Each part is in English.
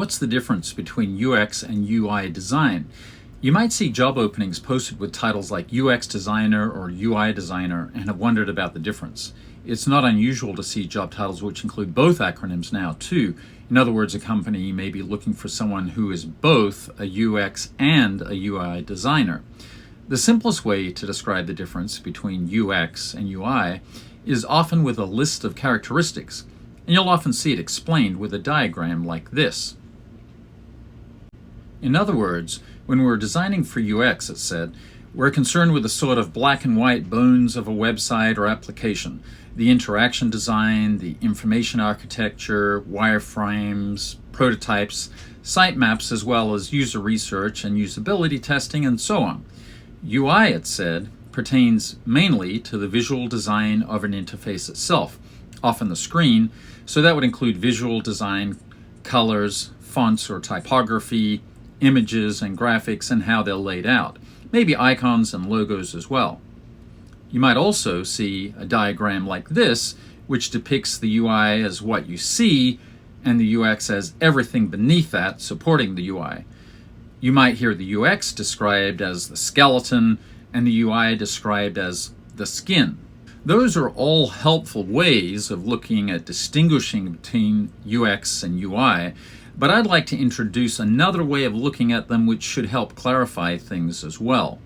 What's the difference between UX and UI design? You might see job openings posted with titles like UX designer or UI designer and have wondered about the difference. It's not unusual to see job titles which include both acronyms now too. In other words, a company may be looking for someone who is both a UX and a UI designer. The simplest way to describe the difference between UX and UI is often with a list of characteristics, and you'll often see it explained with a diagram like this. In other words, when we're designing for UX, it's said, we're concerned with the sort of black and white bones of a website or application, the interaction design, the information architecture, wireframes, prototypes, sitemaps, as well as user research and usability testing, and so on. UI, it said, pertains mainly to the visual design of an interface itself, often the screen, so that would include visual design, colors, fonts or typography, images and graphics and how they're laid out, maybe icons and logos as well. You might also see a diagram like this, which depicts the UI as what you see and the UX as everything beneath that supporting the UI. You might hear the UX described as the skeleton and the UI described as the skin. Those are all helpful ways of looking at distinguishing between UX and UI, but I'd like to introduce another way of looking at them which should help clarify things as well.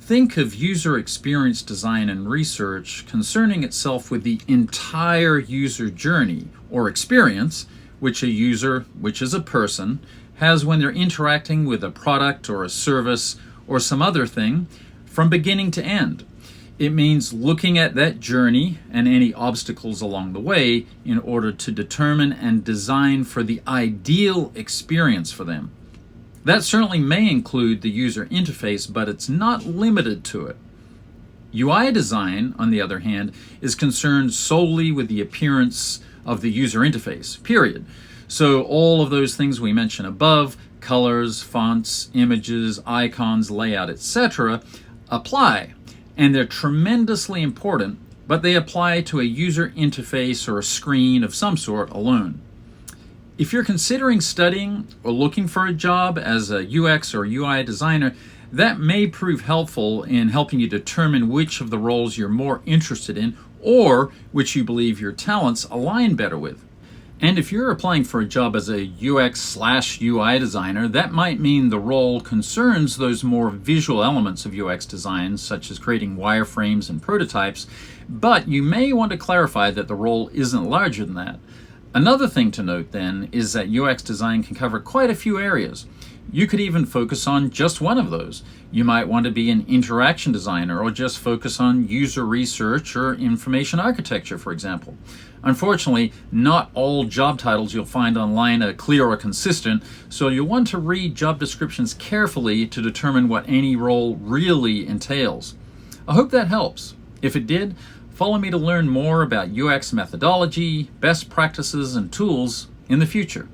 Think of user experience design and research concerning itself with the entire user journey or experience which a user, which is a person, has when they're interacting with a product or a service or some other thing from beginning to end. It means looking at that journey and any obstacles along the way in order to determine and design for the ideal experience for them. That certainly may include the user interface, but it's not limited to it. UI design, on the other hand, is concerned solely with the appearance of the user interface, period. So all of those things we mentioned above, colors, fonts, images, icons, layout, etc., apply. And they're tremendously important, but they apply to a user interface or a screen of some sort alone. If you're considering studying or looking for a job as a UX or UI designer, that may prove helpful in helping you determine which of the roles you're more interested in or which you believe your talents align better with. And if you're applying for a job as a UX/UI designer, that might mean the role concerns those more visual elements of UX design, such as creating wireframes and prototypes, but you may want to clarify that the role isn't larger than that. Another thing to note then is that UX design can cover quite a few areas. You could even focus on just one of those. You might want to be an interaction designer or just focus on user research or information architecture, for example. Unfortunately, not all job titles you'll find online are clear or consistent, so you'll want to read job descriptions carefully to determine what any role really entails. I hope that helps. If it did, follow me to learn more about UX methodology, best practices, and tools in the future.